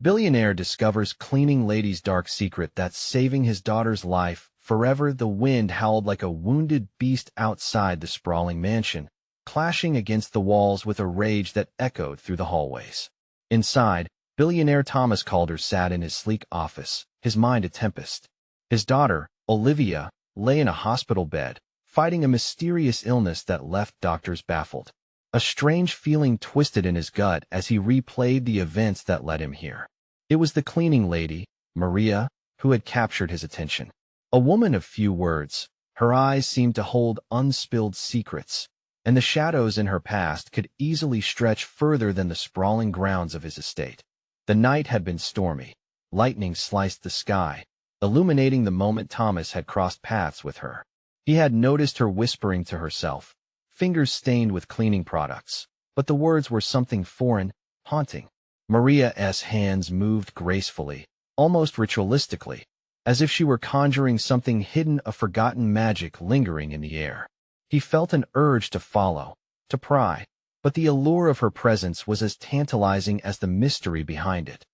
Billionaire discovers cleaning lady's dark secret that's saving his daughter's life forever. The wind howled like a wounded beast outside the sprawling mansion, clashing against the walls with a rage that echoed through the hallways. Inside, billionaire Thomas Calder sat in his sleek office, his mind a tempest. His daughter, Olivia, lay in a hospital bed, fighting a mysterious illness that left doctors baffled. A strange feeling twisted in his gut as he replayed the events that led him here. It was the cleaning lady, Maria, who had captured his attention. A woman of few words, her eyes seemed to hold unspilled secrets, and the shadows in her past could easily stretch further than the sprawling grounds of his estate. The night had been stormy. Lightning sliced the sky, illuminating the moment Thomas had crossed paths with her. He had noticed her whispering to herself, fingers stained with cleaning products, but the words were something foreign, haunting. Maria's hands moved gracefully, almost ritualistically, as if she were conjuring something hidden, a forgotten magic lingering in the air. He felt an urge to follow, to pry, but the allure of her presence was as tantalizing as the mystery behind it.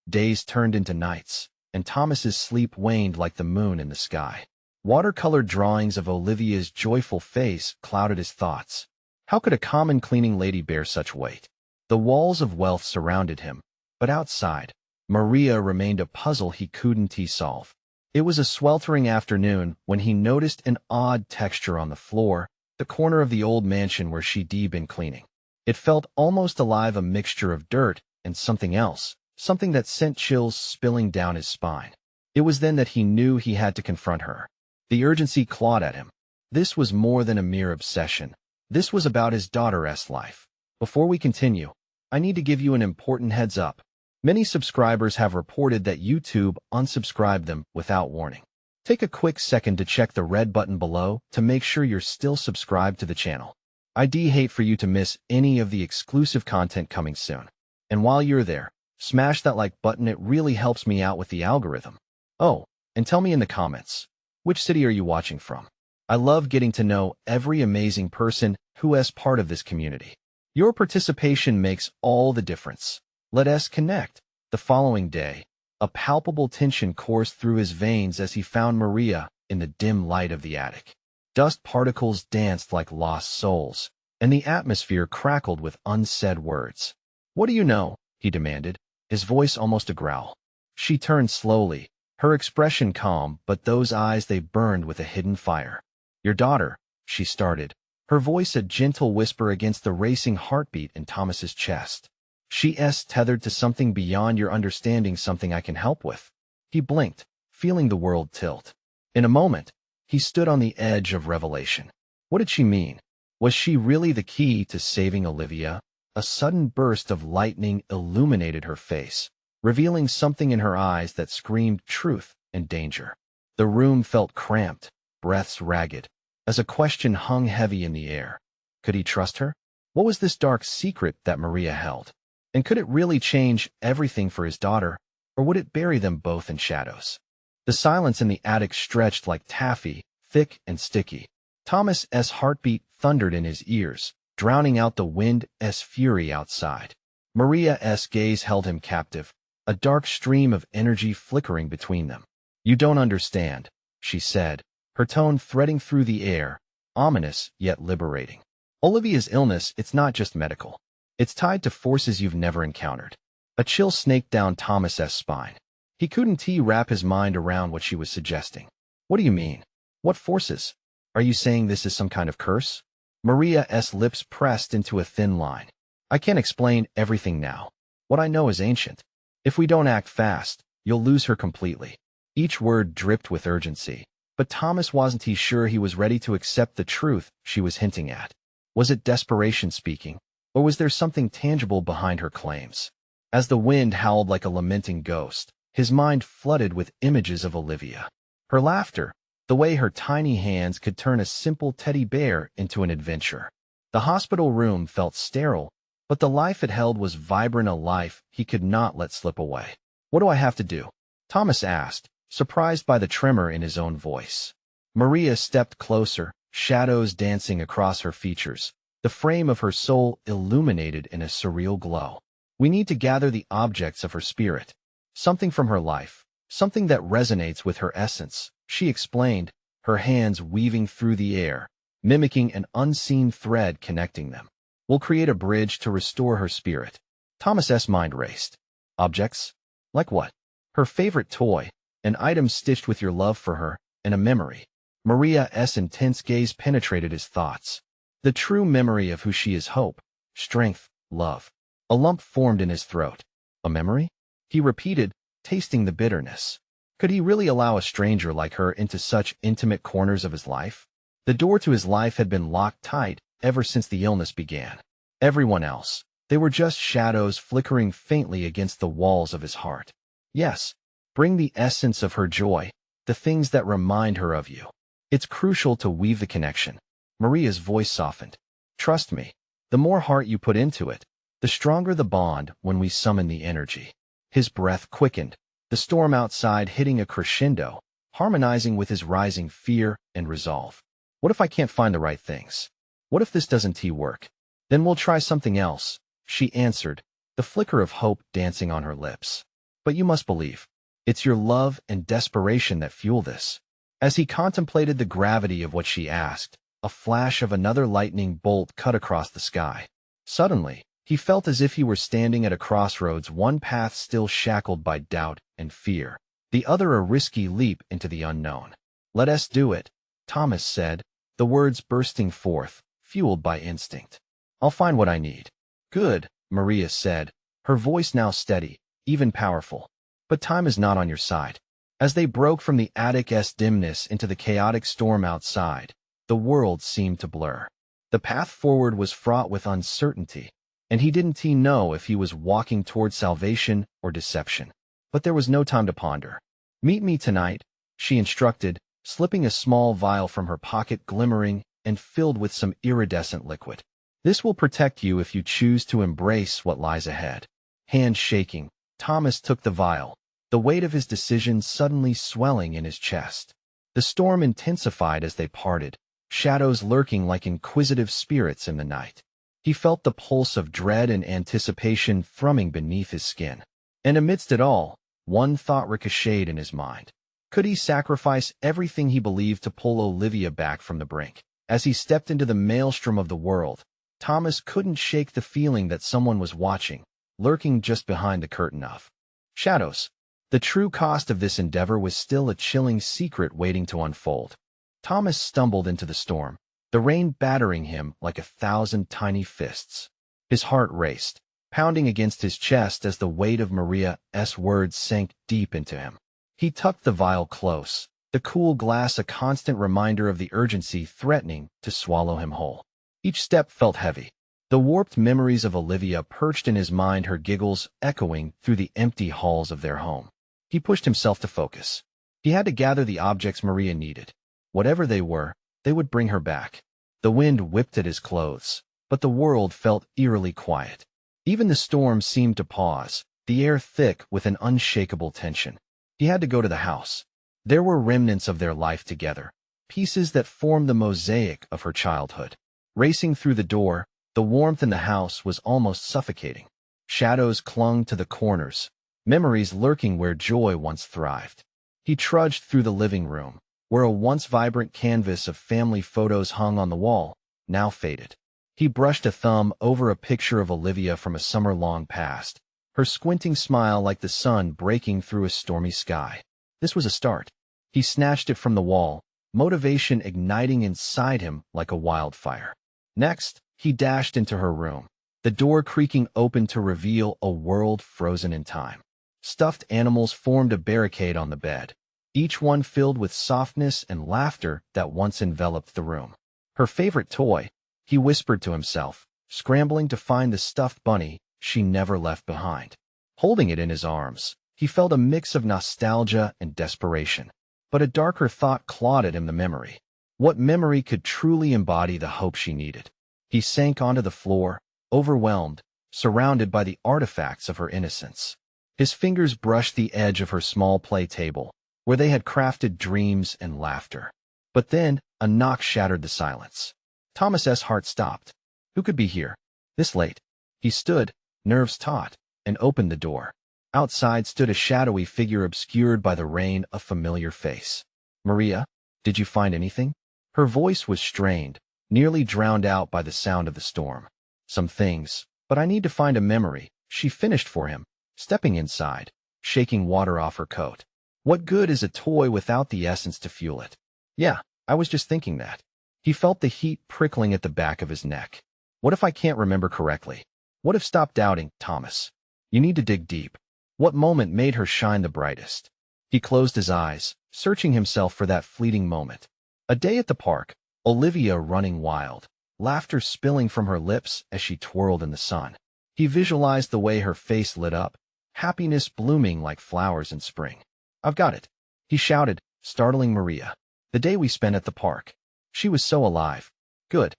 Days turned into nights, and Thomas's sleep waned like the moon in the sky. Watercolor drawings of Olivia's joyful face clouded his thoughts. How could a common cleaning lady bear such weight? The walls of wealth surrounded him, but outside, Maria remained a puzzle he couldn't solve. It was a sweltering afternoon when he noticed an odd texture on the floor, the corner of the old mansion where she'd been cleaning. It felt almost alive, a mixture of dirt and something else, something that sent chills spilling down his spine. It was then that he knew he had to confront her. The urgency clawed at him. This was more than a mere obsession. This was about his daughter's life. Before we continue, I need to give you an important heads up. Many subscribers have reported that YouTube unsubscribed them without warning. Take a quick second to check the red button below to make sure you're still subscribed to the channel. I'd hate for you to miss any of the exclusive content coming soon. And while you're there, smash that like button. It really helps me out with the algorithm. Oh, and tell me in the comments, which city are you watching from? I love getting to know every amazing person who is part of this community. Your participation makes all the difference. Let us connect. The following day, a palpable tension coursed through his veins as he found Maria in the dim light of the attic. Dust particles danced like lost souls, and the atmosphere crackled with unsaid words. "What do you know?" he demanded, his voice almost a growl. She turned slowly, her expression calm, but those eyes, they burned with a hidden fire. "Your daughter," she started, her voice a gentle whisper against the racing heartbeat in Thomas's chest. "She's tethered to something beyond your understanding, something I can help with." He blinked, feeling the world tilt. In a moment, he stood on the edge of revelation. What did she mean? Was she really the key to saving Olivia? A sudden burst of lightning illuminated her face, revealing something in her eyes that screamed truth and danger. The room felt cramped, breaths ragged, as a question hung heavy in the air. Could he trust her? What was this dark secret that Maria held? And could it really change everything for his daughter, or would it bury them both in shadows? The silence in the attic stretched like taffy, thick and sticky. Thomas's heartbeat thundered in his ears, drowning out the wind's fury outside. Maria's gaze held him captive, a dark stream of energy flickering between them. "You don't understand," she said, her tone threading through the air, ominous yet liberating. "Olivia's illness, it's not just medical. It's tied to forces you've never encountered." A chill snaked down Thomas's spine. He couldn't wrap his mind around what she was suggesting. "What do you mean? What forces? Are you saying this is some kind of curse?" Maria's lips pressed into a thin line. "I can't explain everything now. What I know is ancient. If we don't act fast, you'll lose her completely." Each word dripped with urgency, but Thomas wasn't sure he was ready to accept the truth she was hinting at. Was it desperation speaking, or was there something tangible behind her claims? As the wind howled like a lamenting ghost, his mind flooded with images of Olivia. Her laughter, the way her tiny hands could turn a simple teddy bear into an adventure. The hospital room felt sterile, but the life it held was vibrant, a life he could not let slip away. "What do I have to do?" Thomas asked, surprised by the tremor in his own voice. Maria stepped closer, shadows dancing across her features, the frame of her soul illuminated in a surreal glow. We need to gather the objects of her spirit. Something from her life. Something that resonates with her essence, she explained, her hands weaving through the air, mimicking an unseen thread connecting them. We'll create a bridge to restore her spirit. Thomas's mind raced. Objects? Like what? Her favorite toy, an item stitched with your love for her, and a memory. Maria's intense gaze penetrated his thoughts. The true memory of who she is: hope, strength, love. A lump formed in his throat. A memory? He repeated, tasting the bitterness. Could he really allow a stranger like her into such intimate corners of his life? The door to his life had been locked tight ever since the illness began. Everyone else, they were just shadows flickering faintly against the walls of his heart. Yes, bring the essence of her joy, the things that remind her of you. It's crucial to weave the connection. Maria's voice softened. Trust me, the more heart you put into it, the stronger the bond when we summon the energy. His breath quickened, the storm outside hitting a crescendo, harmonizing with his rising fear and resolve. What if I can't find the right things? What if this doesn't work? Then we'll try something else, she answered, the flicker of hope dancing on her lips. But you must believe. It's your love and desperation that fuel this. As he contemplated the gravity of what she asked, a flash of another lightning bolt cut across the sky. Suddenly, he felt as if he were standing at a crossroads, one path still shackled by doubt and fear, the other a risky leap into the unknown. Let us do it, Thomas said, the words bursting forth, fueled by instinct. I'll find what I need. Good, Maria said, her voice now steady, even powerful. But time is not on your side. As they broke from the attic's dimness into the chaotic storm outside, the world seemed to blur. The path forward was fraught with uncertainty, and he didn't know if he was walking toward salvation or deception. But there was no time to ponder. Meet me tonight, she instructed, slipping a small vial from her pocket, glimmering and filled with some iridescent liquid. This will protect you if you choose to embrace what lies ahead. Hands shaking, Thomas took the vial, the weight of his decision suddenly swelling in his chest. The storm intensified as they parted, shadows lurking like inquisitive spirits in the night. He felt the pulse of dread and anticipation thrumming beneath his skin. And amidst it all, one thought ricocheted in his mind. Could he sacrifice everything he believed to pull Olivia back from the brink? As he stepped into the maelstrom of the world, Thomas couldn't shake the feeling that someone was watching, lurking just behind the curtain of shadows. The true cost of this endeavor was still a chilling secret waiting to unfold. Thomas stumbled into the storm, the rain battering him like 1,000 tiny fists. His heart raced, pounding against his chest as the weight of Maria's words sank deep into him. He tucked the vial close, the cool glass a constant reminder of the urgency threatening to swallow him whole. Each step felt heavy. The warped memories of Olivia perched in his mind, her giggles echoing through the empty halls of their home. He pushed himself to focus. He had to gather the objects Maria needed. Whatever they were, they would bring her back. The wind whipped at his clothes, but the world felt eerily quiet. Even the storm seemed to pause, the air thick with an unshakable tension. He had to go to the house. There were remnants of their life together, pieces that formed the mosaic of her childhood. Racing through the door, the warmth in the house was almost suffocating. Shadows clung to the corners, memories lurking where joy once thrived. He trudged through the living room, where a once vibrant canvas of family photos hung on the wall, now faded. He brushed a thumb over a picture of Olivia from a summer long past, her squinting smile like the sun breaking through a stormy sky. This was a start. He snatched it from the wall, motivation igniting inside him like a wildfire. Next, he dashed into her room, the door creaking open to reveal a world frozen in time. Stuffed animals formed a barricade on the bed, each one filled with softness and laughter that once enveloped the room. Her favorite toy, he whispered to himself, scrambling to find the stuffed bunny she never left behind. Holding it in his arms, he felt a mix of nostalgia and desperation. But a darker thought clawed at him, the memory. What memory could truly embody the hope she needed? He sank onto the floor, overwhelmed, surrounded by the artifacts of her innocence. His fingers brushed the edge of her small play table, where they had crafted dreams and laughter. But then, a knock shattered the silence. Thomas's heart stopped. Who could be here? This late? He stood, nerves taut, and opened the door. Outside stood a shadowy figure obscured by the rain, a familiar face. "Maria, did you find anything?" Her voice was strained, nearly drowned out by the sound of the storm. "Some things, but I need to find a memory," she finished for him, stepping inside, shaking water off her coat. "What good is a toy without the essence to fuel it?" "Yeah, I was just thinking that." He felt the heat prickling at the back of his neck. "What if I can't remember correctly? What if stop doubting, Thomas? You need to dig deep." What moment made her shine the brightest? He closed his eyes, searching himself for that fleeting moment. A day at the park, Olivia running wild, laughter spilling from her lips as she twirled in the sun. He visualized the way her face lit up, happiness blooming like flowers in spring. "I've got it," he shouted, startling Maria. "The day we spent at the park. She was so alive." "Good.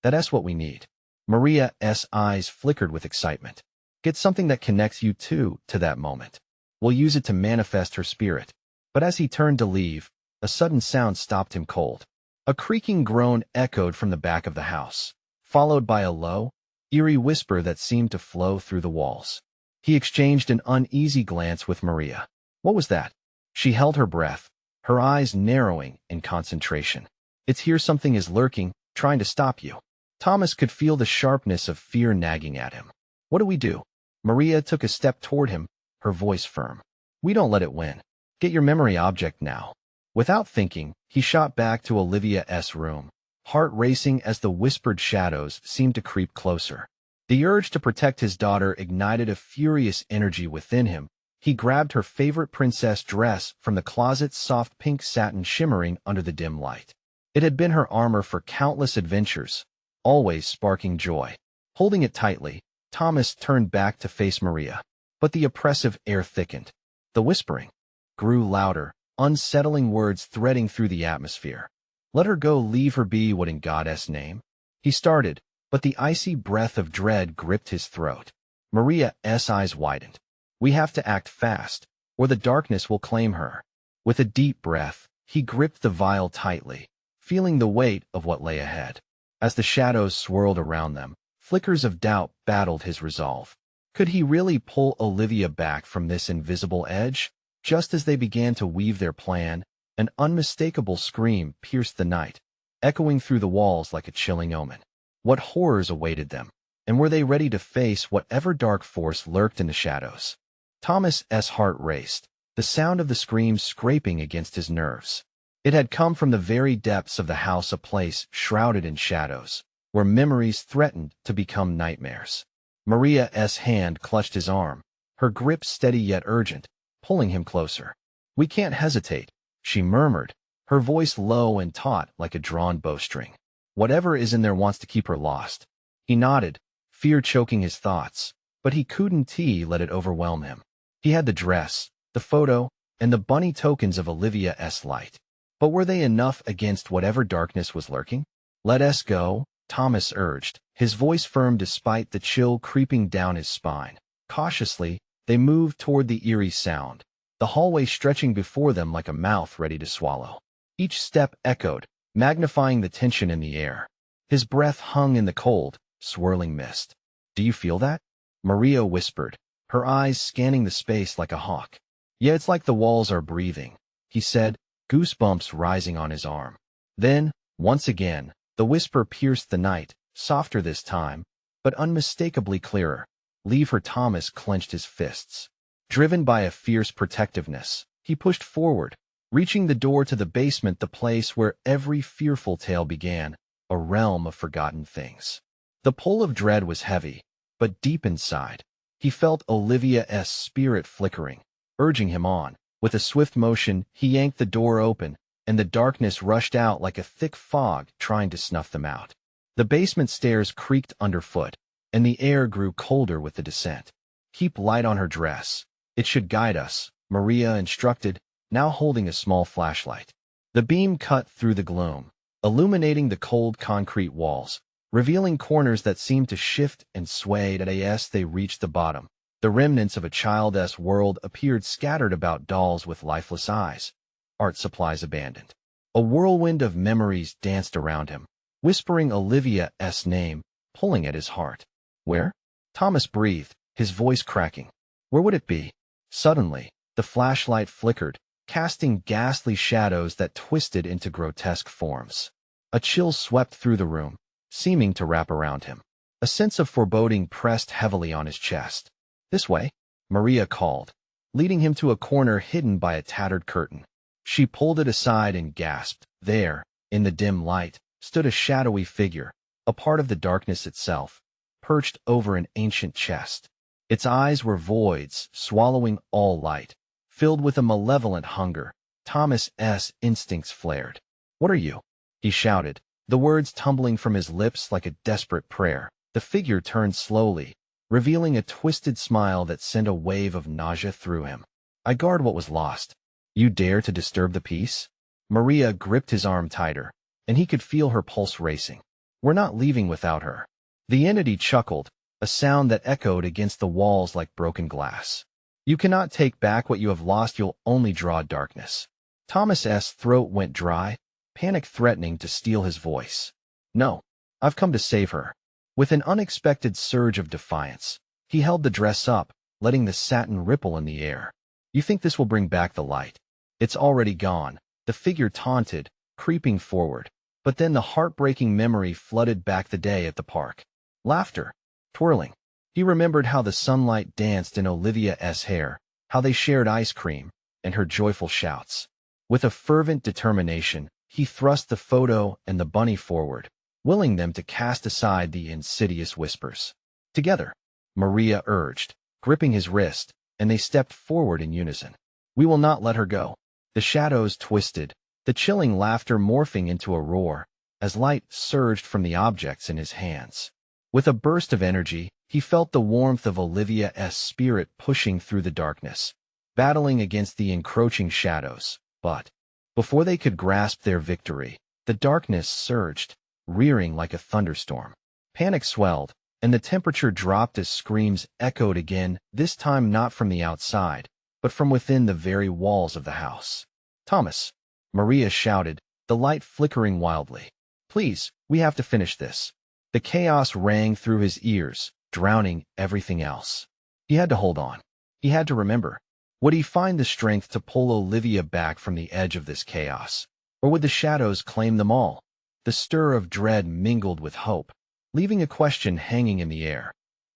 That's what we need." Maria's eyes flickered with excitement. "Get something that connects you two to that moment. We'll use it to manifest her spirit." But as he turned to leave, a sudden sound stopped him cold. A creaking groan echoed from the back of the house, followed by a low, eerie whisper that seemed to flow through the walls. He exchanged an uneasy glance with Maria. What was that? She held her breath, her eyes narrowing in concentration. "It's here, something is lurking, trying to stop you." Thomas could feel the sharpness of fear nagging at him. "What do we do?" Maria took a step toward him, her voice firm. "We don't let it win. Get your memory object now." Without thinking, he shot back to Olivia's room, heart racing as the whispered shadows seemed to creep closer. The urge to protect his daughter ignited a furious energy within him. He grabbed her favorite princess dress from the closet, soft pink satin shimmering under the dim light. It had been her armor for countless adventures, always sparking joy. Holding it tightly, Thomas turned back to face Maria. But the oppressive air thickened. The whispering grew louder, unsettling words threading through the atmosphere. "Let her go, leave her be, what in God's name?" He started, but the icy breath of dread gripped his throat. Maria's eyes widened. "We have to act fast, or the darkness will claim her." With a deep breath, he gripped the vial tightly, feeling the weight of what lay ahead. As the shadows swirled around them, flickers of doubt battled his resolve. Could he really pull Olivia back from this invisible edge? Just as they began to weave their plan, an unmistakable scream pierced the night, echoing through the walls like a chilling omen. What horrors awaited them, and were they ready to face whatever dark force lurked in the shadows? Thomas's heart raced, the sound of the scream scraping against his nerves. It had come from the very depths of the house, a place shrouded in shadows, where memories threatened to become nightmares. Maria's hand clutched his arm, her grip steady yet urgent, pulling him closer. "We can't hesitate," she murmured, her voice low and taut like a drawn bowstring. "Whatever is in there wants to keep her lost." He nodded, fear choking his thoughts, but he couldn't let it overwhelm him. He had the dress, the photo, and the bunny tokens of Olivia's light. But were they enough against whatever darkness was lurking? "Let us go," Thomas urged, his voice firm despite the chill creeping down his spine. Cautiously, they moved toward the eerie sound, the hallway stretching before them like a mouth ready to swallow. Each step echoed, magnifying the tension in the air. His breath hung in the cold, swirling mist. "Do you feel that?" Maria whispered, her eyes scanning the space like a hawk. "Yeah, it's like the walls are breathing," he said, goosebumps rising on his arm. Then, once again, the whisper pierced the night, softer this time, but unmistakably clearer. "Leave her." Thomas clenched his fists. Driven by a fierce protectiveness, he pushed forward, reaching the door to the basement, the place where every fearful tale began, a realm of forgotten things. The pull of dread was heavy, but deep inside, he felt Olivia's spirit flickering, urging him on. With a swift motion, he yanked the door open, and the darkness rushed out like a thick fog trying to snuff them out. The basement stairs creaked underfoot, and the air grew colder with the descent. "Keep light on her dress. It should guide us," Maria instructed, now holding a small flashlight. The beam cut through the gloom, illuminating the cold concrete walls, revealing corners that seemed to shift and sway as they reached the bottom. The remnants of a child's world appeared scattered about, dolls with lifeless eyes, art supplies abandoned. A whirlwind of memories danced around him, whispering Olivia's name, pulling at his heart. "Where?" Thomas breathed, his voice cracking. Where would it be? Suddenly, the flashlight flickered, casting ghastly shadows that twisted into grotesque forms. A chill swept through the room, seeming to wrap around him. A sense of foreboding pressed heavily on his chest. This way, Maria called, leading him to a corner hidden by a tattered curtain. She pulled it aside and gasped. There, in the dim light, stood a shadowy figure, a part of the darkness itself, perched over an ancient chest. Its eyes were voids, swallowing all light. Filled with a malevolent hunger, Thomas's instincts flared. "What are you?" he shouted, the words tumbling from his lips like a desperate prayer. The figure turned slowly, revealing a twisted smile that sent a wave of nausea through him. "I guard what was lost. You dare to disturb the peace?" Maria gripped his arm tighter, and he could feel her pulse racing. "We're not leaving without her." The entity chuckled, a sound that echoed against the walls like broken glass. "You cannot take back what you have lost. You'll only draw darkness." Thomas's throat went dry, panic threatening to steal his voice. "No, I've come to save her." With an unexpected surge of defiance, he held the dress up, letting the satin ripple in the air. "You think this will bring back the light? It's already gone," the figure taunted, creeping forward. But then the heartbreaking memory flooded back the day at the park. Laughter, twirling. He remembered how the sunlight danced in Olivia's hair, how they shared ice cream, and her joyful shouts. With a fervent determination, he thrust the photo and the bunny forward, willing them to cast aside the insidious whispers. Together, Maria urged, gripping his wrist, and they stepped forward in unison. "We will not let her go." The shadows twisted, the chilling laughter morphing into a roar, as light surged from the objects in his hands. With a burst of energy, he felt the warmth of Olivia's spirit pushing through the darkness, battling against the encroaching shadows. But before they could grasp their victory, the darkness surged, rearing like a thunderstorm. Panic swelled, and the temperature dropped as screams echoed again, this time not from the outside, but from within the very walls of the house. "Thomas!" Maria shouted, the light flickering wildly. "Please, we have to finish this." The chaos rang through his ears, drowning everything else. He had to hold on. He had to remember. Would he find the strength to pull Olivia back from the edge of this chaos? Or would the shadows claim them all? The stir of dread mingled with hope, leaving a question hanging in the air.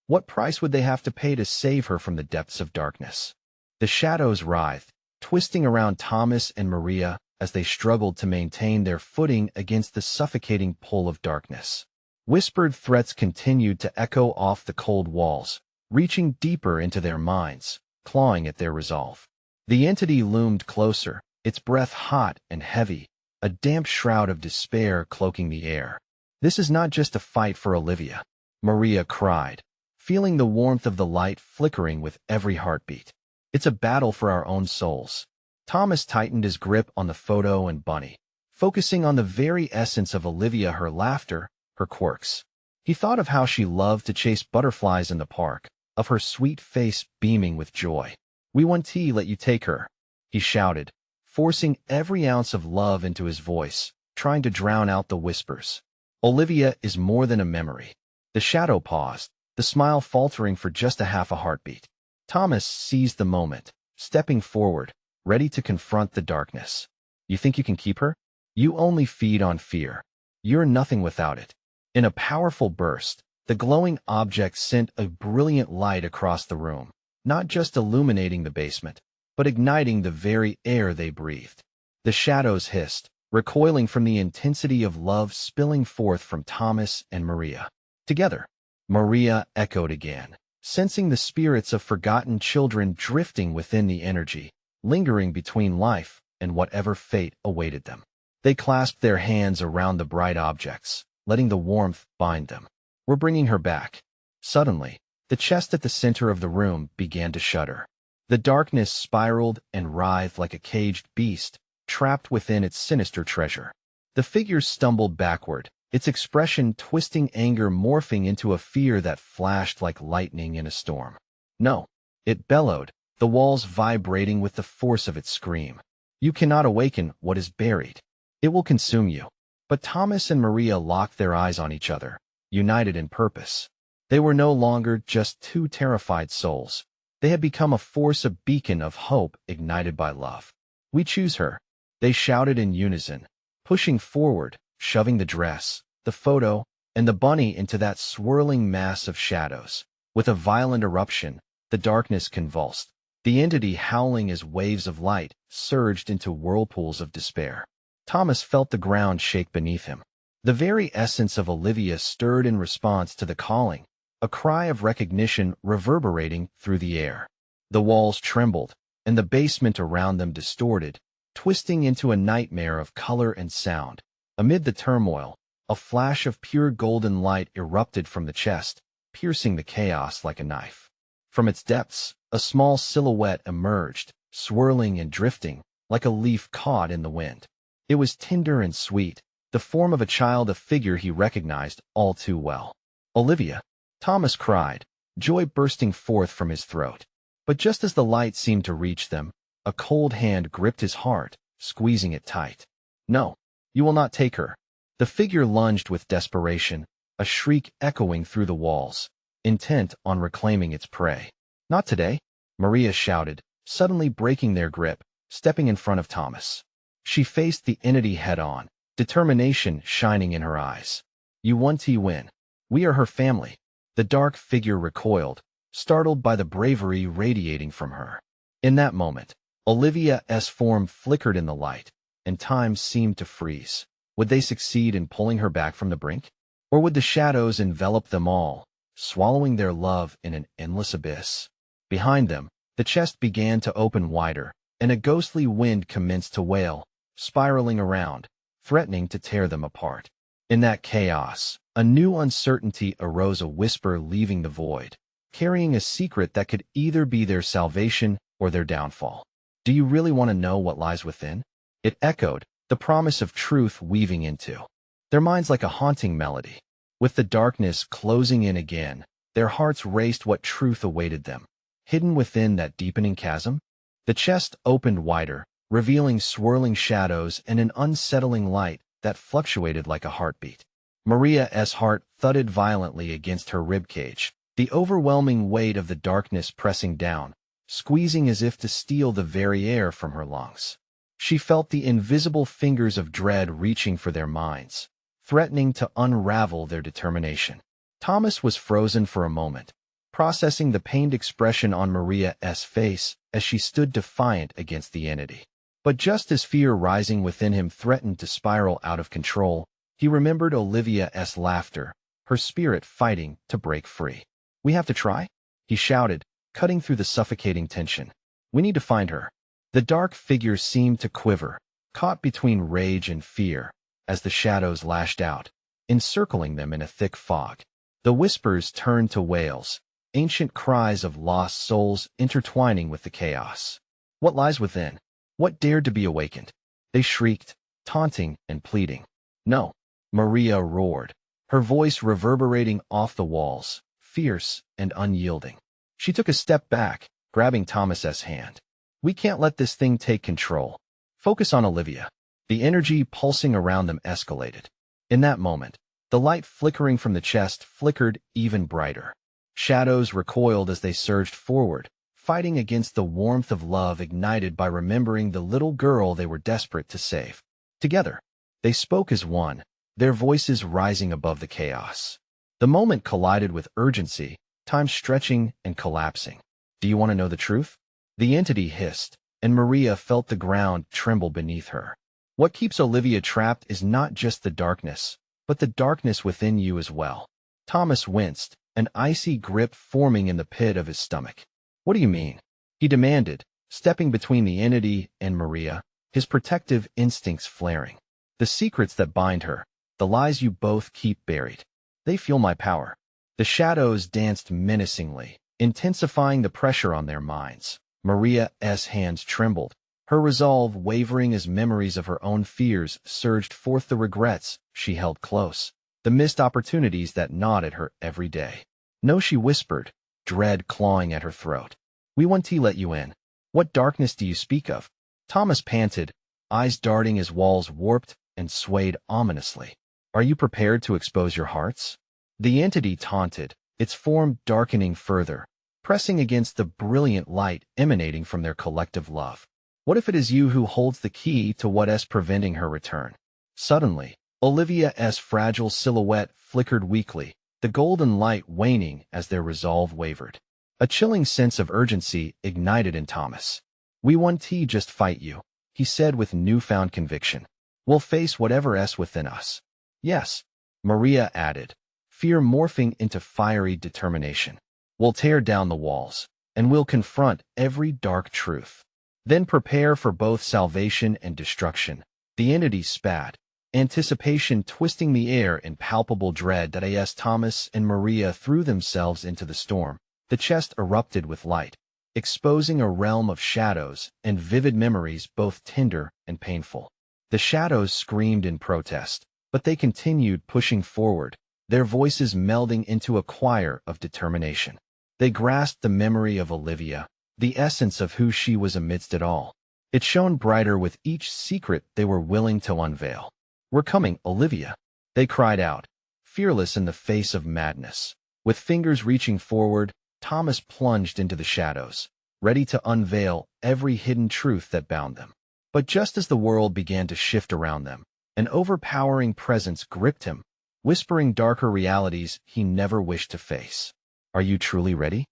What price would they have to pay to save her from the depths of darkness? The shadows writhed, twisting around Thomas and Maria as they struggled to maintain their footing against the suffocating pull of darkness. Whispered threats continued to echo off the cold walls, reaching deeper into their minds, clawing at their resolve. The entity loomed closer, its breath hot and heavy, a damp shroud of despair cloaking the air. "This is not just a fight for Olivia," Maria cried, feeling the warmth of the light flickering with every heartbeat. "It's a battle for our own souls." Thomas tightened his grip on the photo and bunny, focusing on the very essence of Olivia, her laughter, her quirks. He thought of how she loved to chase butterflies in the park, of her sweet face beaming with joy. "We want tea, let you take her," he shouted, forcing every ounce of love into his voice, trying to drown out the whispers. "Olivia is more than a memory." The shadow paused, the smile faltering for just a half a heartbeat. Thomas seized the moment, stepping forward, ready to confront the darkness. "You think you can keep her? You only feed on fear. You're nothing without it." In a powerful burst, the glowing object sent a brilliant light across the room, not just illuminating the basement, but igniting the very air they breathed. The shadows hissed, recoiling from the intensity of love spilling forth from Thomas and Maria. Together, Maria echoed again, sensing the spirits of forgotten children drifting within the energy, lingering between life and whatever fate awaited them. They clasped their hands around the bright objects, letting the warmth bind them. "We're bringing her back." Suddenly, the chest at the center of the room began to shudder. The darkness spiraled and writhed like a caged beast, trapped within its sinister treasure. The figure stumbled backward, its expression twisting anger morphing into a fear that flashed like lightning in a storm. "No," it bellowed, the walls vibrating with the force of its scream. "You cannot awaken what is buried. It will consume you." But Thomas and Maria locked their eyes on each other, united in purpose. They were no longer just two terrified souls. They had become a force, a beacon of hope ignited by love. "We choose her," they shouted in unison, pushing forward, shoving the dress, the photo, and the bunny into that swirling mass of shadows. With a violent eruption, the darkness convulsed. The entity, howling as waves of light, surged into whirlpools of despair. Thomas felt the ground shake beneath him. The very essence of Olivia stirred in response to the calling, a cry of recognition reverberating through the air. The walls trembled, and the basement around them distorted, twisting into a nightmare of color and sound. Amid the turmoil, a flash of pure golden light erupted from the chest, piercing the chaos like a knife. From its depths, a small silhouette emerged, swirling and drifting, like a leaf caught in the wind. It was tender and sweet, the form of a child, a figure he recognized all too well. "Olivia!" Thomas cried, joy bursting forth from his throat. But just as the light seemed to reach them, a cold hand gripped his heart, squeezing it tight. "No, you will not take her." The figure lunged with desperation, a shriek echoing through the walls, intent on reclaiming its prey. "Not today," Maria shouted, suddenly breaking their grip, stepping in front of Thomas. She faced the entity head-on, determination shining in her eyes. "You want to win. We are her family." The dark figure recoiled, startled by the bravery radiating from her. In that moment, Olivia's form flickered in the light, and time seemed to freeze. Would they succeed in pulling her back from the brink? Or would the shadows envelop them all, swallowing their love in an endless abyss? Behind them, the chest began to open wider, and a ghostly wind commenced to wail, spiraling around, threatening to tear them apart. In that chaos, a new uncertainty arose, a whisper leaving the void, carrying a secret that could either be their salvation or their downfall. "Do you really want to know what lies within?" It echoed, the promise of truth weaving into their minds like a haunting melody. With the darkness closing in again, their hearts raced. What truth awaited them, hidden within that deepening chasm? The chest opened wider, revealing swirling shadows and an unsettling light that fluctuated like a heartbeat. Maria's heart thudded violently against her ribcage, the overwhelming weight of the darkness pressing down, squeezing as if to steal the very air from her lungs. She felt the invisible fingers of dread reaching for their minds, threatening to unravel their determination. Thomas was frozen for a moment, processing the pained expression on Maria's face as she stood defiant against the entity. But just as fear rising within him threatened to spiral out of control, he remembered Olivia's laughter, her spirit fighting to break free. "We have to try?" he shouted, cutting through the suffocating tension. "We need to find her." The dark figure seemed to quiver, caught between rage and fear, as the shadows lashed out, encircling them in a thick fog. The whispers turned to wails, ancient cries of lost souls intertwining with the chaos. What lies within? What dared to be awakened? They shrieked, taunting and pleading. "No," Maria roared, her voice reverberating off the walls, fierce and unyielding. She took a step back, grabbing Thomas's hand. "We can't let this thing take control. Focus on Olivia." The energy pulsing around them escalated. In that moment, the light flickering from the chest flickered even brighter. Shadows recoiled as they surged forward, fighting against the warmth of love ignited by remembering the little girl they were desperate to save. Together, they spoke as one, their voices rising above the chaos. The moment collided with urgency, time stretching and collapsing. "Do you want to know the truth?" The entity hissed, and Maria felt the ground tremble beneath her. "What keeps Olivia trapped is not just the darkness, but the darkness within you as well." Thomas winced, an icy grip forming in the pit of his stomach. "What do you mean?" he demanded, stepping between the entity and Maria, his protective instincts flaring. "The secrets that bind her, the lies you both keep buried. They feel my power." The shadows danced menacingly, intensifying the pressure on their minds. Maria's hands trembled, her resolve wavering as memories of her own fears surged forth, the regrets she held close, the missed opportunities that gnawed at her every day. "No," she whispered, dread clawing at her throat. "We want to let you in." "What darkness do you speak of?" Thomas panted, eyes darting as walls warped and swayed ominously. "Are you prepared to expose your hearts?" The entity taunted, its form darkening further, pressing against the brilliant light emanating from their collective love. What if it is you who holds the key to what is preventing her return? Suddenly, Olivia's fragile silhouette flickered weakly, the golden light waning as their resolve wavered. A chilling sense of urgency ignited in Thomas. "We won't just fight you," he said with newfound conviction. "We'll face whatever's within us." "Yes," Maria added, fear morphing into fiery determination. "We'll tear down the walls, and we'll confront every dark truth. Then prepare for both salvation and destruction." The entity spat, anticipation twisting the air in palpable dread that as Thomas and Maria threw themselves into the storm. The chest erupted with light, exposing a realm of shadows and vivid memories both tender and painful. The shadows screamed in protest, but they continued pushing forward, their voices melding into a choir of determination. They grasped the memory of Olivia, the essence of who she was amidst it all. It shone brighter with each secret they were willing to unveil. "We're coming, Olivia," they cried out, fearless in the face of madness. With fingers reaching forward, Thomas plunged into the shadows, ready to unveil every hidden truth that bound them. But just as the world began to shift around them, an overpowering presence gripped him, whispering darker realities he never wished to face. "Are you truly ready?"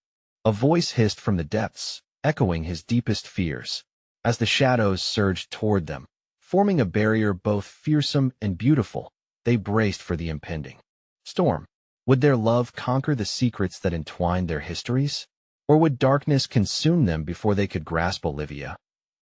A voice hissed from the depths, echoing his deepest fears. As the shadows surged toward them, forming a barrier both fearsome and beautiful, they braced for the impending storm. Would their love conquer the secrets that entwined their histories? Or would darkness consume them before they could grasp Olivia?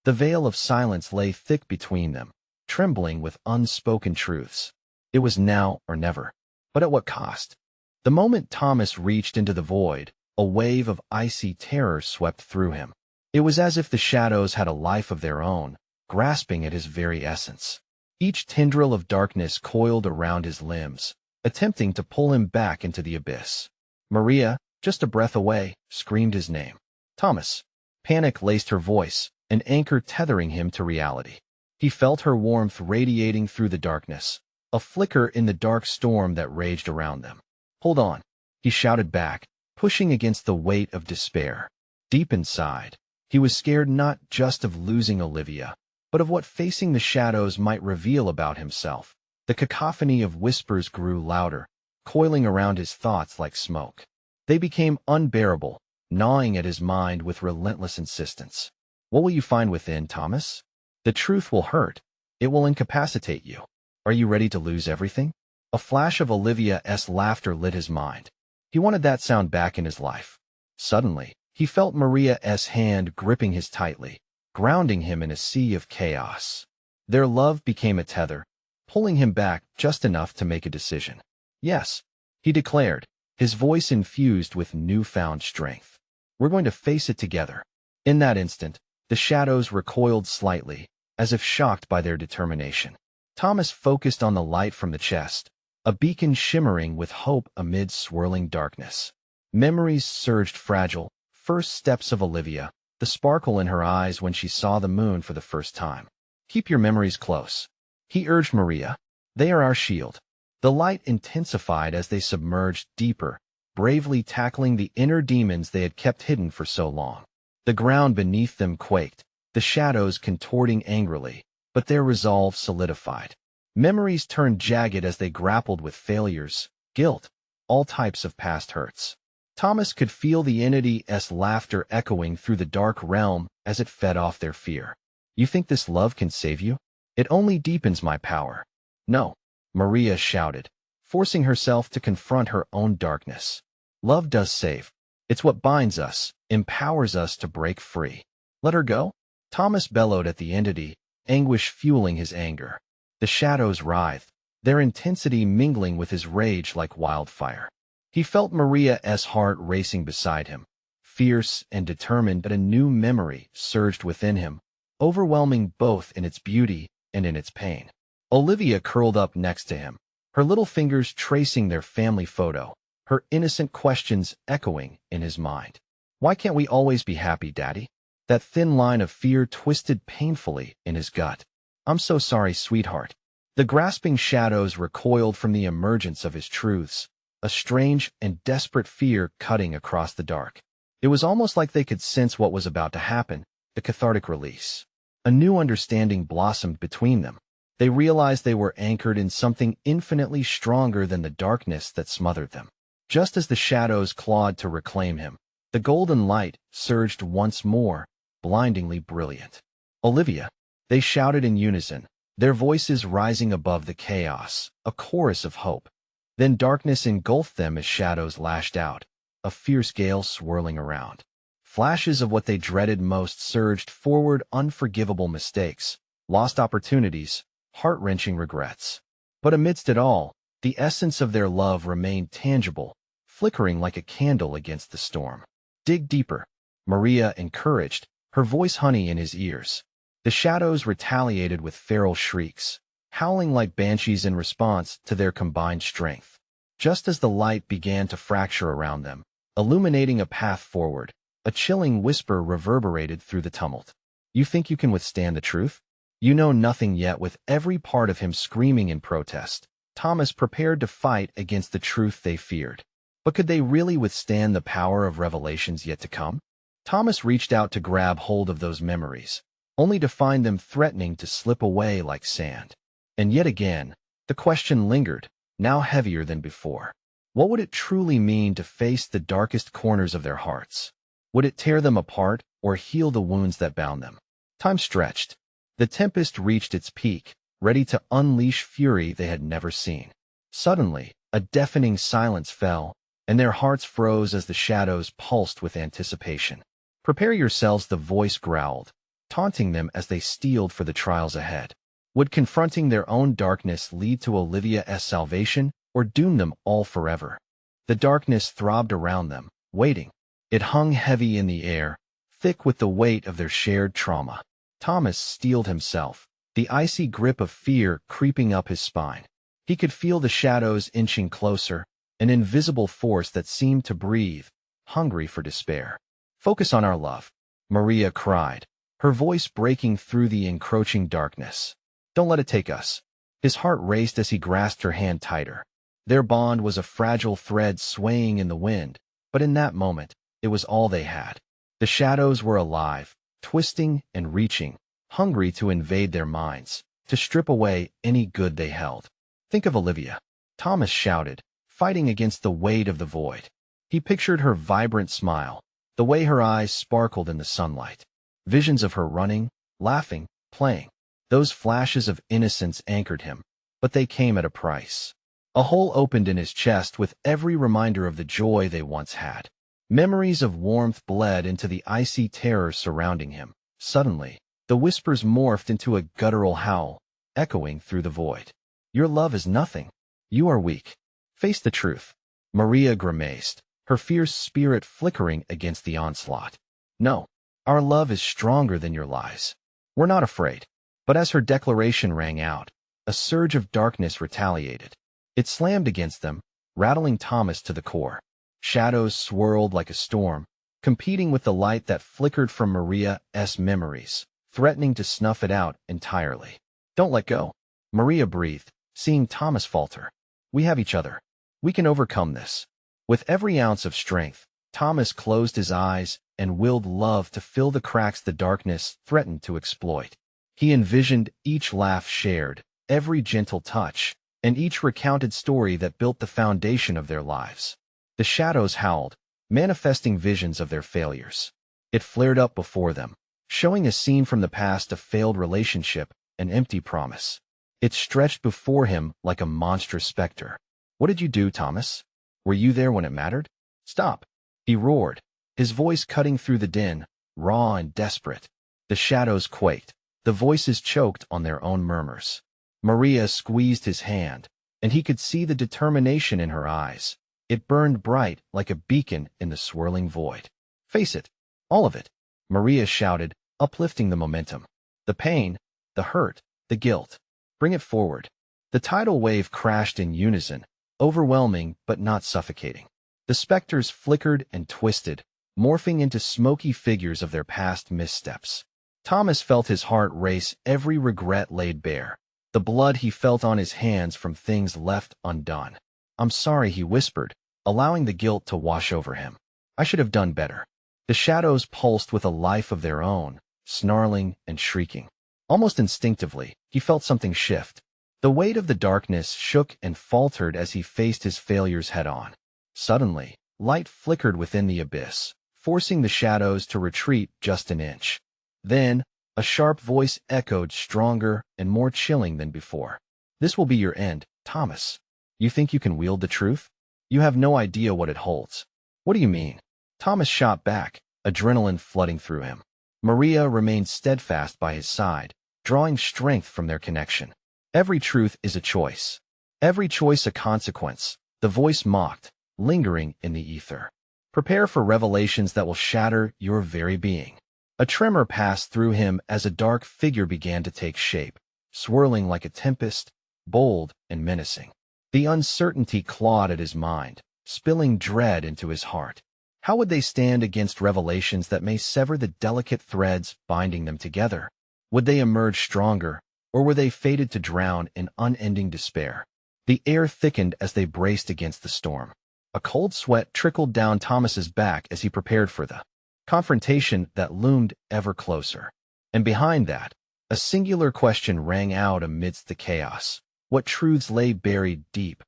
The veil of silence lay thick between them, trembling with unspoken truths. It was now or never. But at what cost? The moment Thomas reached into the void, a wave of icy terror swept through him. It was as if the shadows had a life of their own, grasping at his very essence. Each tendril of darkness coiled around his limbs, attempting to pull him back into the abyss. "Maria," just a breath away, screamed his name. "Thomas." Panic laced her voice, an anchor tethering him to reality. He felt her warmth radiating through the darkness, a flicker in the dark storm that raged around them. "Hold on," he shouted back, pushing against the weight of despair. Deep inside, he was scared not just of losing Olivia, but of what facing the shadows might reveal about himself. The cacophony of whispers grew louder, coiling around his thoughts like smoke. They became unbearable, gnawing at his mind with relentless insistence. "What will you find within, Thomas? The truth will hurt. It will incapacitate you. Are you ready to lose everything?" A flash of Olivia's laughter lit his mind. He wanted that sound back in his life. Suddenly, he felt Maria's hand gripping his tightly, grounding him in a sea of chaos. Their love became a tether, pulling him back just enough to make a decision. "Yes," he declared, his voice infused with newfound strength. "We're going to face it together." In that instant, the shadows recoiled slightly, as if shocked by their determination. Thomas focused on the light from the chest, a beacon shimmering with hope amid swirling darkness. Memories surged fragile, first steps of Olivia, the sparkle in her eyes when she saw the moon for the first time. "Keep your memories close," he urged Maria. "They are our shield." The light intensified as they submerged deeper, bravely tackling the inner demons they had kept hidden for so long. The ground beneath them quaked, the shadows contorting angrily, but their resolve solidified. Memories turned jagged as they grappled with failures, guilt, all types of past hurts. Thomas could feel the entity's laughter echoing through the dark realm as it fed off their fear. "You think this love can save you? It only deepens my power." "No," Maria shouted, forcing herself to confront her own darkness. "Love does save. It's what binds us, empowers us to break free." "Let her go?" Thomas bellowed at the entity, anguish fueling his anger. The shadows writhed, their intensity mingling with his rage like wildfire. He felt Maria's heart racing beside him, fierce and determined, but a new memory surged within him, overwhelming both in its beauty and in its pain. Olivia curled up next to him, her little fingers tracing their family photo, her innocent questions echoing in his mind. "Why can't we always be happy, Daddy?" That thin line of fear twisted painfully in his gut. "I'm so sorry, sweetheart." The grasping shadows recoiled from the emergence of his truths, a strange and desperate fear cutting across the dark. It was almost like they could sense what was about to happen, the cathartic release. A new understanding blossomed between them. They realized they were anchored in something infinitely stronger than the darkness that smothered them. Just as the shadows clawed to reclaim him, the golden light surged once more, blindingly brilliant. "Olivia!" They shouted in unison, their voices rising above the chaos, a chorus of hope. Then darkness engulfed them as shadows lashed out, a fierce gale swirling around. Flashes of what they dreaded most surged forward, unforgivable mistakes, lost opportunities, heart-wrenching regrets. But amidst it all, the essence of their love remained tangible, flickering like a candle against the storm. "Dig deeper," Maria encouraged, her voice honey in his ears. The shadows retaliated with feral shrieks, howling like banshees in response to their combined strength. Just as the light began to fracture around them, illuminating a path forward, a chilling whisper reverberated through the tumult. "You think you can withstand the truth? You know nothing yet." With every part of him screaming in protest, Thomas prepared to fight against the truth they feared. But could they really withstand the power of revelations yet to come? Thomas reached out to grab hold of those memories, only to find them threatening to slip away like sand. And yet again, the question lingered, now heavier than before. What would it truly mean to face the darkest corners of their hearts? Would it tear them apart or heal the wounds that bound them? Time stretched. The tempest reached its peak, ready to unleash fury they had never seen. Suddenly, a deafening silence fell, and their hearts froze as the shadows pulsed with anticipation. "Prepare yourselves," the voice growled, taunting them as they steeled for the trials ahead. Would confronting their own darkness lead to Olivia's salvation or doom them all forever? The darkness throbbed around them, waiting. It hung heavy in the air, thick with the weight of their shared trauma. Thomas steeled himself, the icy grip of fear creeping up his spine. He could feel the shadows inching closer, an invisible force that seemed to breathe, hungry for despair. "Focus on our love," Maria cried, her voice breaking through the encroaching darkness. "Don't let it take us." His heart raced as he grasped her hand tighter. Their bond was a fragile thread swaying in the wind, but in that moment, it was all they had. The shadows were alive, twisting and reaching, hungry to invade their minds, to strip away any good they held. "Think of Olivia," Thomas shouted, fighting against the weight of the void. He pictured her vibrant smile, the way her eyes sparkled in the sunlight. Visions of her running, laughing, playing. Those flashes of innocence anchored him, but they came at a price. A hole opened in his chest with every reminder of the joy they once had. Memories of warmth bled into the icy terror surrounding him. Suddenly, the whispers morphed into a guttural howl, echoing through the void. "Your love is nothing. You are weak. Face the truth." Maria grimaced, her fierce spirit flickering against the onslaught. "No, our love is stronger than your lies. We're not afraid." But as her declaration rang out, a surge of darkness retaliated. It slammed against them, rattling Thomas to the core. Shadows swirled like a storm, competing with the light that flickered from Maria's memories, threatening to snuff it out entirely. "Don't let go," Maria breathed, seeing Thomas falter. "We have each other. We can overcome this." With every ounce of strength, Thomas closed his eyes and willed love to fill the cracks the darkness threatened to exploit. He envisioned each laugh shared, every gentle touch, and each recounted story that built the foundation of their lives. The shadows howled, manifesting visions of their failures. It flared up before them, showing a scene from the past, a failed relationship, an empty promise. It stretched before him like a monstrous specter. "What did you do, Thomas? Were you there when it mattered? Stop!" he roared, his voice cutting through the din, raw and desperate. The shadows quaked, the voices choked on their own murmurs. Maria squeezed his hand, and he could see the determination in her eyes. It burned bright like a beacon in the swirling void. "Face it, all of it," Maria shouted, uplifting the momentum. "The pain, the hurt, the guilt. Bring it forward." The tidal wave crashed in unison, overwhelming but not suffocating. The specters flickered and twisted, morphing into smoky figures of their past missteps. Thomas felt his heart race, every regret laid bare, the blood he felt on his hands from things left undone. I'm sorry, he whispered, allowing the guilt to wash over him. I should have done better. The shadows pulsed with a life of their own, snarling and shrieking. Almost instinctively, he felt something shift. The weight of the darkness shook and faltered as he faced his failures head-on. Suddenly, light flickered within the abyss, forcing the shadows to retreat just an inch. Then, a sharp voice echoed, stronger and more chilling than before. This will be your end, Thomas. You think you can wield the truth? You have no idea what it holds. What do you mean? Thomas shot back, adrenaline flooding through him. Maria remained steadfast by his side, drawing strength from their connection. Every truth is a choice. Every choice a consequence, the voice mocked, lingering in the ether. Prepare for revelations that will shatter your very being. A tremor passed through him as a dark figure began to take shape, swirling like a tempest, bold and menacing. The uncertainty clawed at his mind, spilling dread into his heart. How would they stand against revelations that may sever the delicate threads binding them together? Would they emerge stronger, or were they fated to drown in unending despair? The air thickened as they braced against the storm. A cold sweat trickled down Thomas's back as he prepared for the confrontation that loomed ever closer. And behind that, a singular question rang out amidst the chaos. What truths lay buried deep,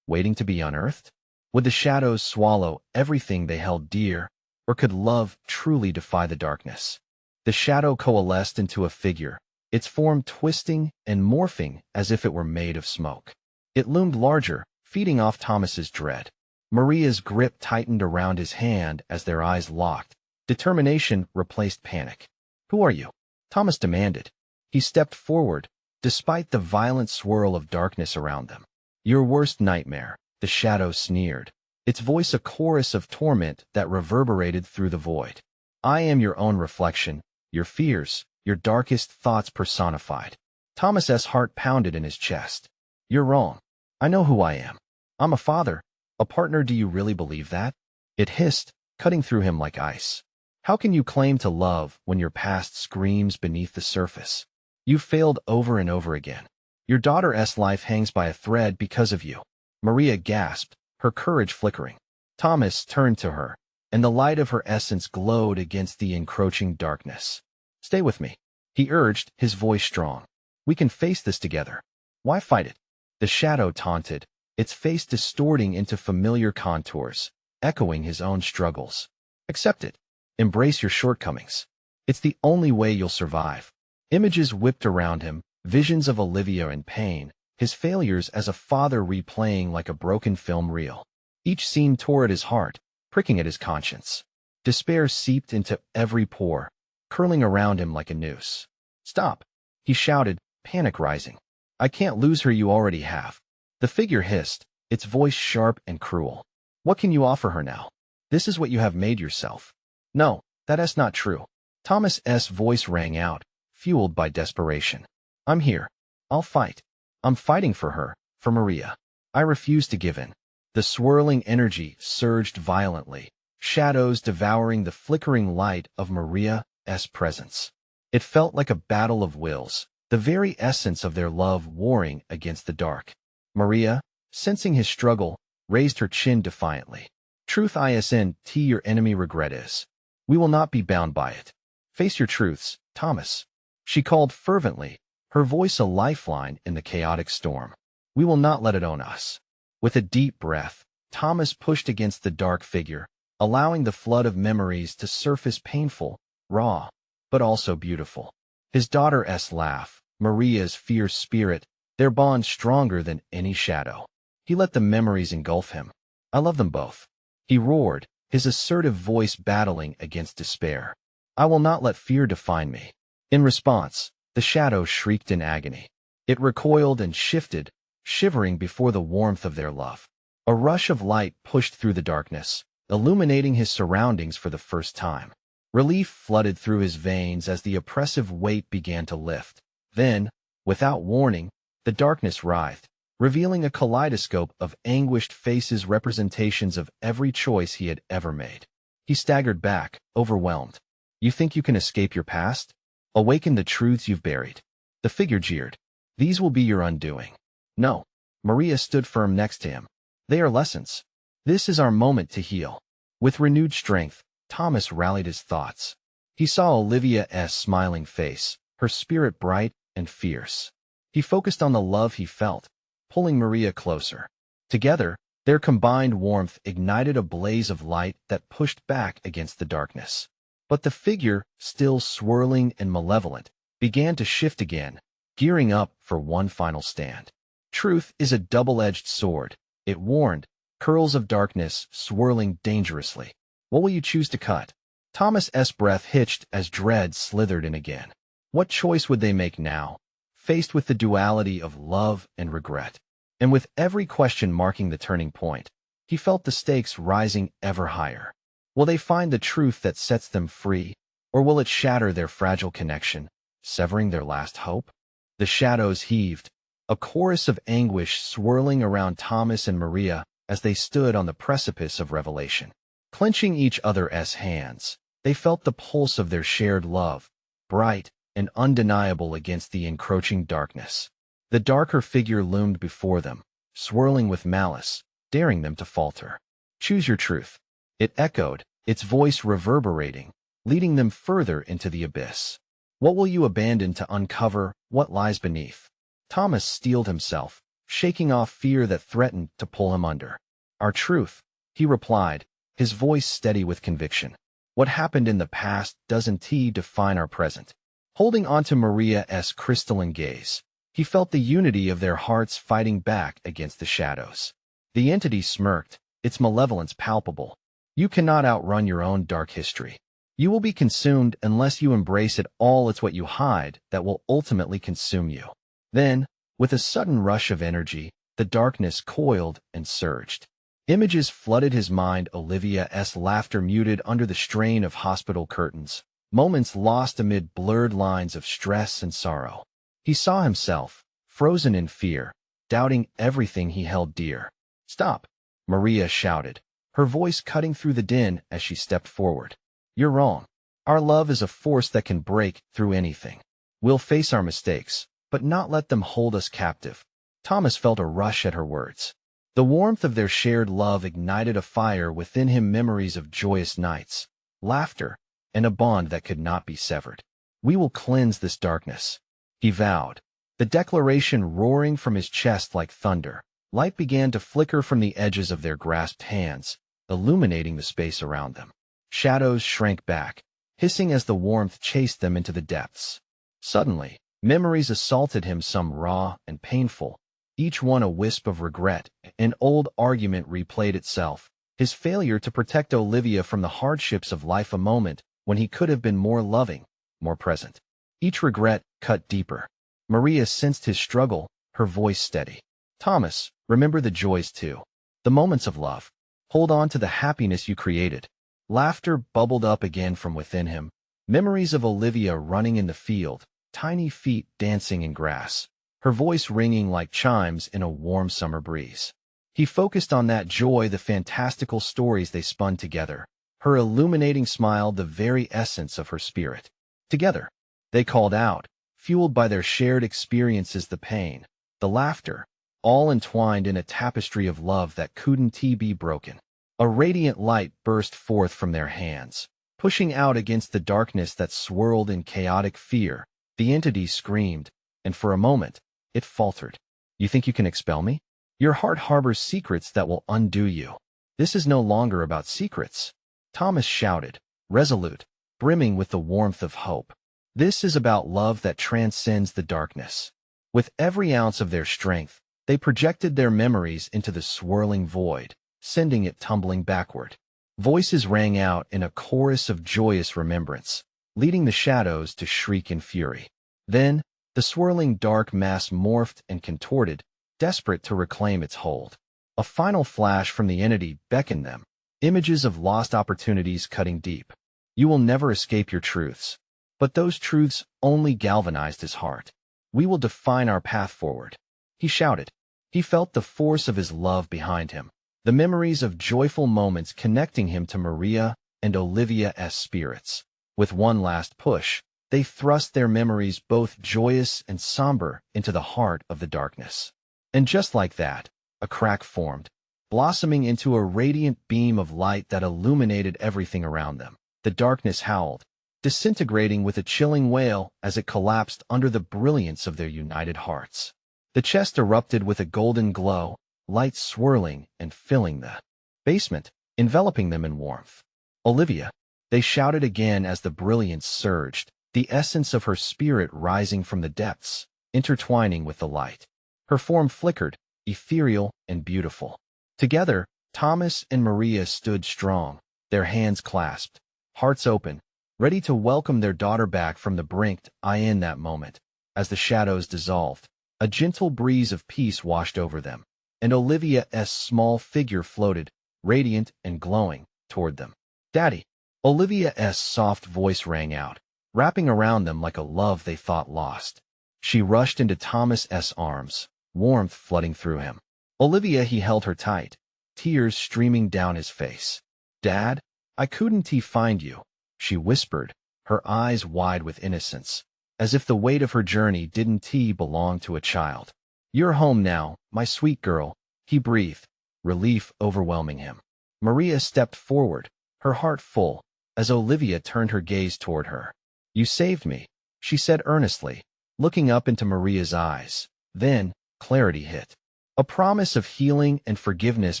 waiting to be unearthed? Would the shadows swallow everything they held dear, or could love truly defy the darkness? The shadow coalesced into a figure, its form twisting and morphing as if it were made of smoke. It loomed larger, feeding off Thomas's dread. Maria's grip tightened around his hand as their eyes locked. Determination replaced panic. Who are you? Thomas demanded. He stepped forward, despite the violent swirl of darkness around them. Your worst nightmare, the shadow sneered, its voice a chorus of torment that reverberated through the void. I am your own reflection, your fears, your darkest thoughts personified. Thomas's heart pounded in his chest. You're wrong. I know who I am. I'm a father, a partner. Do you really believe that? It hissed, cutting through him like ice. How can you claim to love when your past screams beneath the surface? You've failed over and over again. Your daughter's life hangs by a thread because of you. Maria gasped, her courage flickering. Thomas turned to her, and the light of her essence glowed against the encroaching darkness. Stay with me, he urged, his voice strong. We can face this together. Why fight it? The shadow taunted, its face distorting into familiar contours, echoing his own struggles. Accept it. Embrace your shortcomings. It's the only way you'll survive. Images whipped around him, visions of Olivia in pain, his failures as a father replaying like a broken film reel. Each scene tore at his heart, pricking at his conscience. Despair seeped into every pore, curling around him like a noose. Stop, he shouted, panic rising. I can't lose her, you already have. The figure hissed, its voice sharp and cruel. What can you offer her now? This is what you have made yourself. No, that's not true. Thomas's voice rang out, fueled by desperation. I'm here. I'll fight. I'm fighting for her, for Maria. I refuse to give in. The swirling energy surged violently, shadows devouring the flickering light of Maria's presence. It felt like a battle of wills, the very essence of their love warring against the dark. Maria, sensing his struggle, raised her chin defiantly. Truth isn't your enemy, regret is. We will not be bound by it. Face your truths, Thomas. She called fervently, her voice a lifeline in the chaotic storm. We will not let it own us. With a deep breath, Thomas pushed against the dark figure, allowing the flood of memories to surface, painful, raw, but also beautiful. His daughter's laugh, Maria's fierce spirit, their bond stronger than any shadow. He let the memories engulf him. I love them both. He roared, his assertive voice battling against despair. I will not let fear define me. In response, the shadow shrieked in agony. It recoiled and shifted, shivering before the warmth of their love. A rush of light pushed through the darkness, illuminating his surroundings for the first time. Relief flooded through his veins as the oppressive weight began to lift. Then, without warning, the darkness writhed, revealing a kaleidoscope of anguished faces, representations of every choice he had ever made. He staggered back, overwhelmed. You think you can escape your past? Awaken the truths you've buried. The figure jeered. These will be your undoing. No. Maria stood firm next to him. They are lessons. This is our moment to heal. With renewed strength, Thomas rallied his thoughts. He saw Olivia's smiling face, her spirit bright and fierce. He focused on the love he felt, pulling Maria closer. Together, their combined warmth ignited a blaze of light that pushed back against the darkness. But the figure, still swirling and malevolent, began to shift again, gearing up for one final stand. Truth is a double-edged sword, it warned, curls of darkness swirling dangerously. What will you choose to cut? Thomas's breath hitched as dread slithered in again. What choice would they make now, faced with the duality of love and regret? And with every question marking the turning point, he felt the stakes rising ever higher. Will they find the truth that sets them free, or will it shatter their fragile connection, severing their last hope? The shadows heaved, a chorus of anguish swirling around Thomas and Maria as they stood on the precipice of revelation. Clenching each other's hands, they felt the pulse of their shared love, bright and undeniable against the encroaching darkness. The darker figure loomed before them, swirling with malice, daring them to falter. Choose your truth. It echoed, its voice reverberating, leading them further into the abyss. What will you abandon to uncover what lies beneath? Thomas steeled himself, shaking off fear that threatened to pull him under. Our truth, he replied, his voice steady with conviction. What happened in the past doesn't define our present. Holding onto Maria's crystalline gaze, he felt the unity of their hearts fighting back against the shadows. The entity smirked, its malevolence palpable. You cannot outrun your own dark history. You will be consumed unless you embrace it all. It's what you hide that will ultimately consume you. Then, with a sudden rush of energy, the darkness coiled and surged. Images flooded his mind, Olivia's laughter muted under the strain of hospital curtains, moments lost amid blurred lines of stress and sorrow. He saw himself, frozen in fear, doubting everything he held dear. Stop, Maria shouted, her voice cutting through the din as she stepped forward. You're wrong. Our love is a force that can break through anything. We'll face our mistakes, but not let them hold us captive. Thomas felt a rush at her words. The warmth of their shared love ignited a fire within him, memories of joyous nights, laughter, and a bond that could not be severed. We will cleanse this darkness, he vowed, the declaration roaring from his chest like thunder. Light began to flicker from the edges of their grasped hands, illuminating the space around them. Shadows shrank back, hissing as the warmth chased them into the depths. Suddenly, memories assaulted him, some raw and painful, each one a wisp of regret. An old argument replayed itself, his failure to protect Olivia from the hardships of life, a moment when he could have been more loving, more present. Each regret cut deeper. Maria sensed his struggle, her voice steady. Thomas, remember the joys too. The moments of love. Hold on to the happiness you created. Laughter bubbled up again from within him. Memories of Olivia running in the field, tiny feet dancing in grass, her voice ringing like chimes in a warm summer breeze. He focused on that joy, the fantastical stories they spun together, her illuminating smile the very essence of her spirit. Together, they called out, fueled by their shared experiences, the pain, the laughter, all entwined in a tapestry of love that couldn't be broken. A radiant light burst forth from their hands, pushing out against the darkness that swirled in chaotic fear. The entity screamed, and for a moment, it faltered. You think you can expel me? Your heart harbors secrets that will undo you. This is no longer about secrets, Thomas shouted, resolute, brimming with the warmth of hope. This is about love that transcends the darkness. With every ounce of their strength, they projected their memories into the swirling void, sending it tumbling backward. Voices rang out in a chorus of joyous remembrance, leading the shadows to shriek in fury. Then, the swirling dark mass morphed and contorted, desperate to reclaim its hold. A final flash from the entity beckoned them, images of lost opportunities cutting deep. You will never escape your truths. But those truths only galvanized his heart. We will define our path forward, he shouted. He felt the force of his love behind him, the memories of joyful moments connecting him to Maria and Olivia's spirits. With one last push, they thrust their memories, both joyous and somber, into the heart of the darkness. And just like that, a crack formed. blossoming into a radiant beam of light that illuminated everything around them. The darkness howled, disintegrating with a chilling wail as it collapsed under the brilliance of their united hearts. The chest erupted with a golden glow, lights swirling and filling the basement, enveloping them in warmth. "Olivia!" they shouted again as the brilliance surged, the essence of her spirit rising from the depths, intertwining with the light. Her form flickered, ethereal and beautiful. Together, Thomas and Maria stood strong, their hands clasped, hearts open, ready to welcome their daughter back from the brink. In that moment, as the shadows dissolved, a gentle breeze of peace washed over them, and Olivia's small figure floated, radiant and glowing, toward them. "Daddy!" Olivia's soft voice rang out, wrapping around them like a love they thought lost. She rushed into Thomas's arms, warmth flooding through him. "Olivia," he held her tight, tears streaming down his face. "Dad, I couldn't find you," she whispered, her eyes wide with innocence, as if the weight of her journey didn't belong to a child. "You're home now, my sweet girl," he breathed, relief overwhelming him. Maria stepped forward, her heart full, as Olivia turned her gaze toward her. "You saved me," she said earnestly, looking up into Maria's eyes. Then, clarity hit. A promise of healing and forgiveness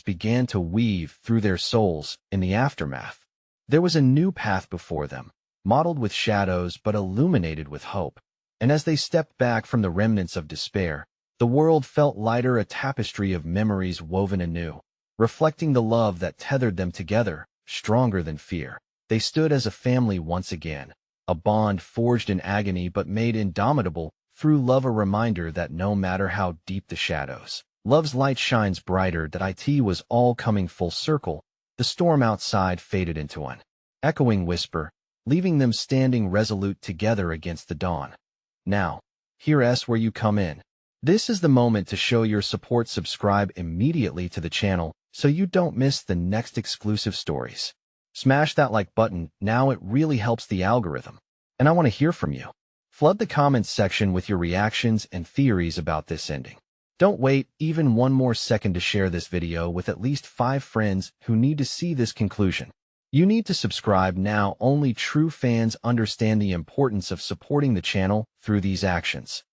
began to weave through their souls in the aftermath. There was a new path before them, mottled with shadows but illuminated with hope. And as they stepped back from the remnants of despair, the world felt lighter, a tapestry of memories woven anew, reflecting the love that tethered them together, stronger than fear. They stood as a family once again, a bond forged in agony but made indomitable through love, a reminder that no matter how deep the shadows, love's light shines brighter. That it was all coming full circle. The storm outside faded into an echoing whisper, leaving them standing resolute together against the dawn. Now, here's where you come in. This is the moment to show your support. Subscribe immediately to the channel so you don't miss the next exclusive stories. Smash that like button now, it really helps the algorithm. And I want to hear from you. Flood the comments section with your reactions and theories about this ending. Don't wait even one more second to share this video with at least 5 friends who need to see this conclusion. You need to subscribe now. Only true fans understand the importance of supporting the channel through these actions.